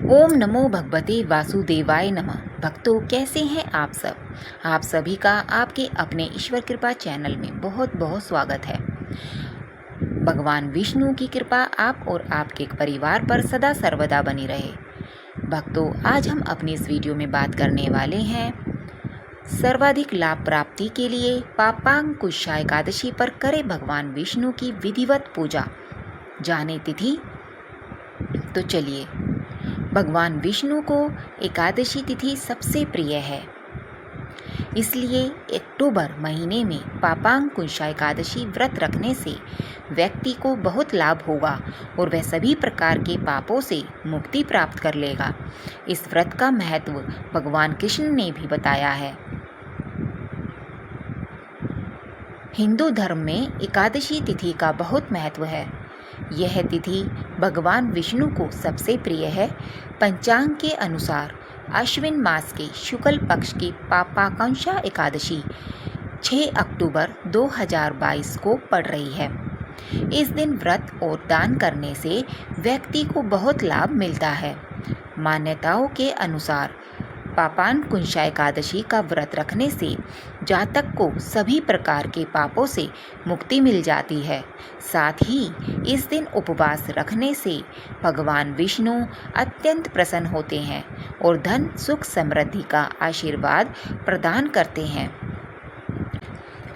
ओम नमो भगवते वासुदेवाय नमः। भक्तों, कैसे हैं आप सब? आप सभी का आपके अपने ईश्वर कृपा चैनल में बहुत बहुत स्वागत है। भगवान विष्णु की कृपा आप और आपके परिवार पर सदा सर्वदा बनी रहे। भक्तों, आज हम अपनी इस वीडियो में बात करने वाले हैं सर्वाधिक लाभ प्राप्ति के लिए पापांकुशा एकादशी पर करें भगवान विष्णु की विधिवत पूजा। जाने तिथि? तो चलिए, भगवान विष्णु को एकादशी तिथि सबसे प्रिय है, इसलिए अक्टूबर महीने में पापांकुशा एकादशी व्रत रखने से व्यक्ति को बहुत लाभ होगा और वह सभी प्रकार के पापों से मुक्ति प्राप्त कर लेगा। इस व्रत का महत्व भगवान कृष्ण ने भी बताया है। हिंदू धर्म में एकादशी तिथि का बहुत महत्व है। यह तिथि भगवान विष्णु को सबसे प्रिय है। पंचांग के अनुसार अश्विन मास के शुक्ल पक्ष की पापांकुशा एकादशी 6 अक्टूबर 2022 को पड़ रही है। इस दिन व्रत और दान करने से व्यक्ति को बहुत लाभ मिलता है। मान्यताओं के अनुसार पापांकुशा एकादशी का व्रत रखने से जातक को सभी प्रकार के पापों से मुक्ति मिल जाती है। साथ ही इस दिन उपवास रखने से भगवान विष्णु अत्यंत प्रसन्न होते हैं और धन सुख समृद्धि का आशीर्वाद प्रदान करते हैं।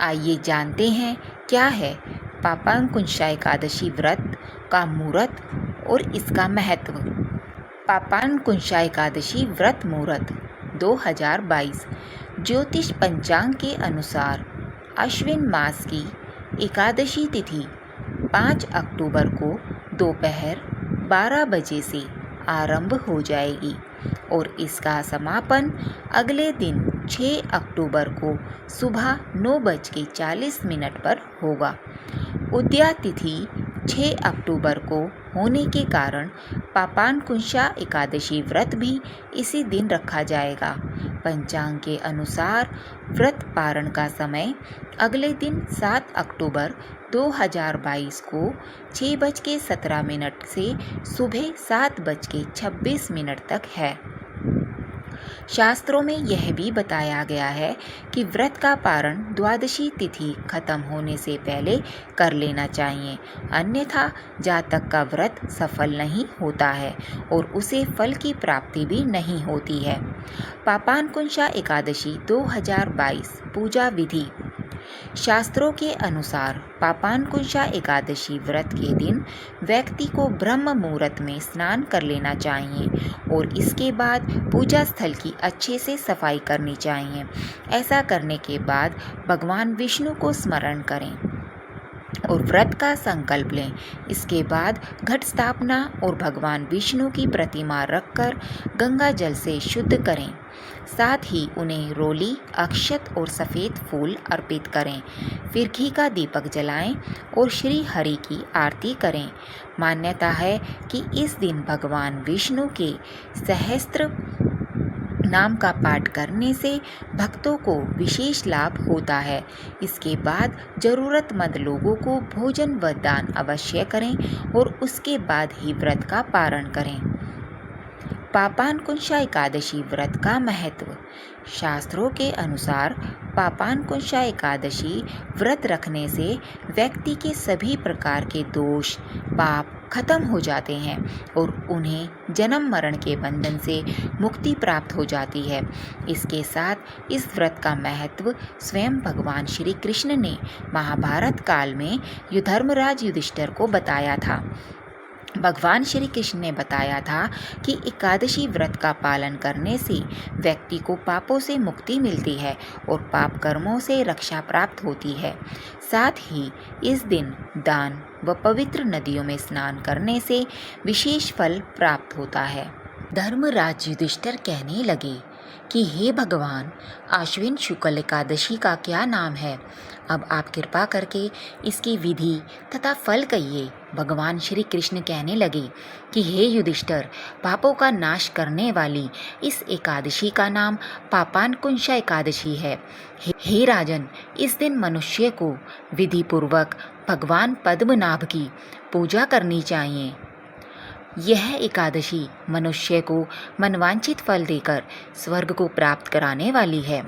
आइए जानते हैं क्या है पापांकुशा एकादशी व्रत का मुहूर्त और इसका महत्व। पापांकुशा एकादशी व्रत मुहूर्त 2022 ज्योतिष पंचांग के अनुसार अश्विन मास की एकादशी तिथि 5 अक्टूबर को दोपहर 12 बजे से आरंभ हो जाएगी और इसका समापन अगले दिन 6 अक्टूबर को सुबह 9:40 पर होगा। उदया तिथि 6 अक्टूबर को होने के कारण पापांकुशा एकादशी व्रत भी इसी दिन रखा जाएगा। पंचांग के अनुसार व्रत पारण का समय अगले दिन 7 अक्टूबर 2022 को 6:17 से सुबह 7:26 तक है। शास्त्रों में यह भी बताया गया है कि व्रत का पारण द्वादशी तिथि खत्म होने से पहले कर लेना चाहिए, अन्यथा जातक का व्रत सफल नहीं होता है और उसे फल की प्राप्ति भी नहीं होती है। पापांकुशा एकादशी 2022 पूजा विधि। शास्त्रों के अनुसार पापांकुशा एकादशी व्रत के दिन व्यक्ति को ब्रह्म मुहूर्त में स्नान कर लेना चाहिए और इसके बाद पूजा स्थल की अच्छे से सफाई करनी चाहिए। ऐसा करने के बाद भगवान विष्णु को स्मरण करें और व्रत का संकल्प लें। इसके बाद घट स्थापना और भगवान विष्णु की प्रतिमा रखकर गंगा जल से शुद्ध करें। साथ ही उन्हें रोली, अक्षत और सफ़ेद फूल अर्पित करें। फिर घी का दीपक जलाएं और श्री हरि की आरती करें। मान्यता है कि इस दिन भगवान विष्णु के सहस्त्र नाम का पाठ करने से भक्तों को विशेष लाभ होता है। इसके बाद जरूरतमंद लोगों को भोजन व दान अवश्य करें और उसके बाद ही व्रत का पारण करें। पापांकुशा एकादशी व्रत का महत्व। शास्त्रों के अनुसार पापांकुशा एकादशी व्रत रखने से व्यक्ति के सभी प्रकार के दोष पाप खत्म हो जाते हैं और उन्हें जन्म मरण के बंधन से मुक्ति प्राप्त हो जाती है। इसके साथ इस व्रत का महत्व स्वयं भगवान श्री कृष्ण ने महाभारत काल में धर्मराज युधिष्ठिर को बताया था। भगवान श्री कृष्ण ने बताया था कि एकादशी व्रत का पालन करने से व्यक्ति को पापों से मुक्ति मिलती है और पाप कर्मों से रक्षा प्राप्त होती है। साथ ही इस दिन दान व पवित्र नदियों में स्नान करने से विशेष फल प्राप्त होता है। धर्मराज युधिष्ठिर कहने लगे कि हे भगवान, आश्विन शुक्ल एकादशी का क्या नाम है? अब आप कृपा करके इसकी विधि तथा फल कहिए। भगवान श्री कृष्ण कहने लगे कि हे युधिष्ठिर, पापों का नाश करने वाली इस एकादशी का नाम पापांकुशा एकादशी है। हे राजन, इस दिन मनुष्य को विधि पूर्वक भगवान पद्मनाभ की पूजा करनी चाहिए। यह एकादशी मनुष्य को मनवांछित फल देकर स्वर्ग को प्राप्त कराने वाली है।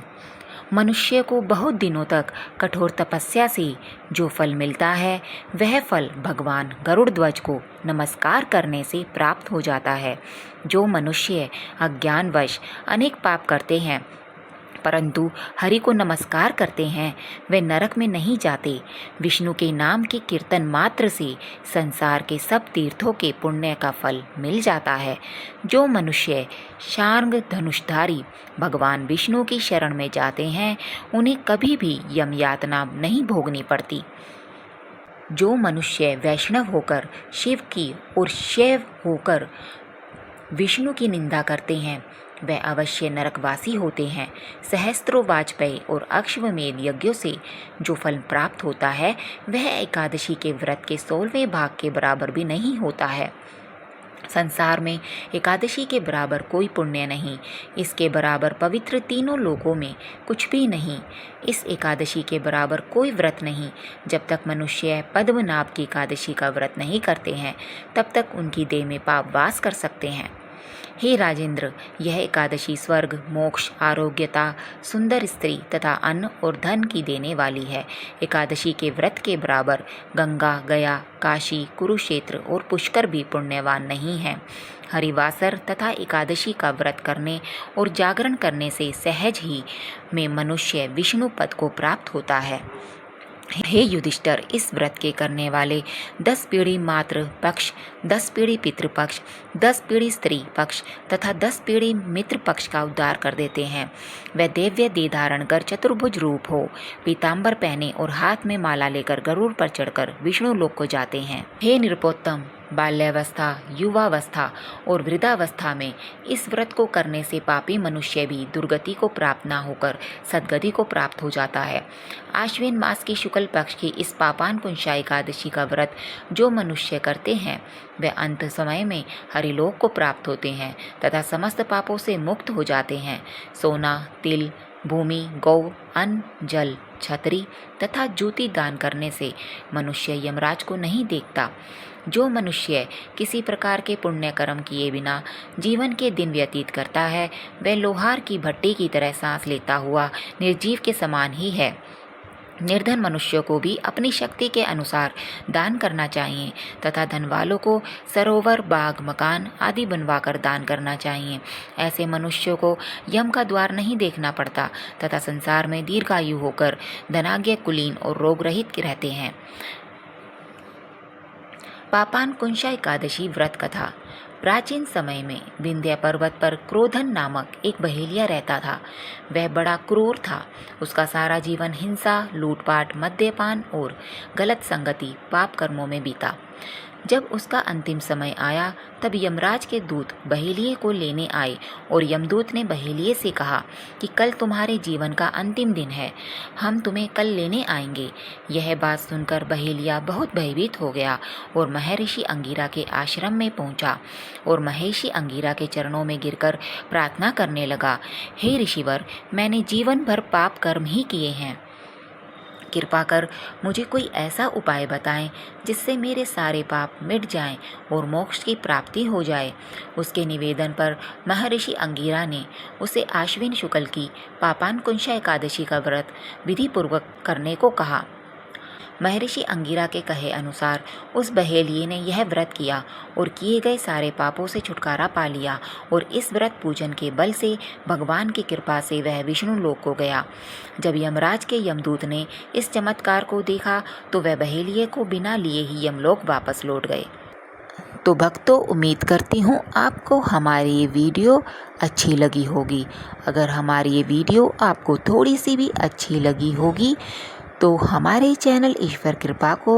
मनुष्य को बहुत दिनों तक कठोर तपस्या से जो फल मिलता है, वह फल भगवान गरुड़ ध्वज को नमस्कार करने से प्राप्त हो जाता है। जो मनुष्य अज्ञानवश अनेक पाप करते हैं परंतु हरि को नमस्कार करते हैं, वे नरक में नहीं जाते। विष्णु के नाम के कीर्तन मात्र से संसार के सब तीर्थों के पुण्य का फल मिल जाता है। जो मनुष्य शार्ंग धनुषधारी भगवान विष्णु की शरण में जाते हैं, उन्हें कभी भी यम यातना नहीं भोगनी पड़ती। जो मनुष्य वैष्णव होकर शिव की और शैव होकर विष्णु की निंदा करते हैं, वे अवश्य नरकवासी होते हैं। सहस्त्रों वाजपेयी और अश्वमेध यज्ञों से जो फल प्राप्त होता है, वह एकादशी के व्रत के 16वें भाग के बराबर भी नहीं होता है। संसार में एकादशी के बराबर कोई पुण्य नहीं, इसके बराबर पवित्र तीनों लोकों में कुछ भी नहीं। इस एकादशी के बराबर कोई व्रत नहीं। जब तक मनुष्य पद्मनाभ की एकादशी का व्रत नहीं करते हैं, तब तक उनकी देह में पाप वास कर सकते हैं। हे राजेंद्र, यह एकादशी स्वर्ग, मोक्ष, आरोग्यता, सुंदर स्त्री तथा अन्न और धन की देने वाली है। एकादशी के व्रत के बराबर गंगा, गया, काशी, कुरुक्षेत्र और पुष्कर भी पुण्यवान नहीं हैं। हरिवासर तथा एकादशी का व्रत करने और जागरण करने से सहज ही में मनुष्य विष्णु पद को प्राप्त होता है। हे युधिष्ठिर, इस व्रत के करने वाले 10 पीढ़ी मातृ पक्ष, 10 पीढ़ी पितृपक्ष, 10 पीढ़ी स्त्री पक्ष तथा 10 पीढ़ी मित्र पक्ष का उद्धार कर देते हैं। वह दिव्य देह धारण कर चतुर्भुज रूप हो, पीताम्बर पहने और हाथ में माला लेकर गरुड़ पर चढ़कर विष्णु लोक को जाते हैं। हे नृपोत्तम, बाल्यावस्था, युवावस्था और वृद्धावस्था में इस व्रत को करने से पापी मनुष्य भी दुर्गति को प्राप्त न होकर सद्गति को प्राप्त हो जाता है। आश्विन मास की शुक्ल पक्ष की इस पापान कुंशा एकादशी का व्रत जो मनुष्य करते हैं, वे अंत समय में हरिलोक को प्राप्त होते हैं तथा समस्त पापों से मुक्त हो जाते हैं। सोना, तिल, भूमि, गौ, अन्न, जल, छतरी तथा ज्योति दान करने से मनुष्य यमराज को नहीं देखता। जो मनुष्य किसी प्रकार के पुण्य कर्म किए बिना जीवन के दिन व्यतीत करता है, वह लोहार की भट्टी की तरह सांस लेता हुआ निर्जीव के समान ही है। निर्धन मनुष्यों को भी अपनी शक्ति के अनुसार दान करना चाहिए तथा धन वालों को सरोवर, बाग, मकान आदि बनवाकर दान करना चाहिए। ऐसे मनुष्यों को यम का द्वार नहीं देखना पड़ता तथा संसार में दीर्घायु होकर धनाढ्य, कुलीन और रोग रहित रहते हैं। पापान कुंशा एकादशी व्रत कथा। प्राचीन समय में विंध्य पर्वत पर क्रोधन नामक एक बहेलिया रहता था। वह बड़ा क्रूर था। उसका सारा जीवन हिंसा, लूटपाट, मद्यपान और गलत संगति, पाप कर्मों में बीता। जब उसका अंतिम समय आया, तब यमराज के दूत बहेलिये को लेने आए और यमदूत ने बहेलिये से कहा कि कल तुम्हारे जीवन का अंतिम दिन है, हम तुम्हें कल लेने आएंगे। यह बात सुनकर बहेलिया बहुत भयभीत हो गया और महर्षि अंगिरा के आश्रम में पहुंचा और महर्षि अंगिरा के चरणों में गिरकर प्रार्थना करने लगा, हे ऋषिवर, मैंने जीवन भर पाप कर्म ही किए हैं। कृपा कर मुझे कोई ऐसा उपाय बताएं जिससे मेरे सारे पाप मिट जाएं और मोक्ष की प्राप्ति हो जाए। उसके निवेदन पर महर्षि अंगिरा ने उसे आश्विन शुक्ल की पापान कुंशा एकादशी का व्रत विधिपूर्वक करने को कहा। महर्षि अंगिरा के कहे अनुसार उस बहेलिये ने यह व्रत किया और किए गए सारे पापों से छुटकारा पा लिया और इस व्रत पूजन के बल से भगवान की कृपा से वह विष्णु लोक को गया। जब यमराज के यमदूत ने इस चमत्कार को देखा तो वह बहेलिये को बिना लिए ही यमलोक वापस लौट गए। तो भक्तों, उम्मीद करती हूँ आपको हमारी ये वीडियो अच्छी लगी होगी। अगर हमारी ये वीडियो आपको थोड़ी सी भी अच्छी लगी होगी तो हमारे चैनल ईश्वर कृपा को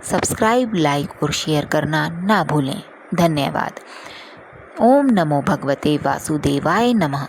सब्सक्राइब, लाइक और शेयर करना ना भूलें। धन्यवाद। ओम नमो भगवते वासुदेवाय नमः।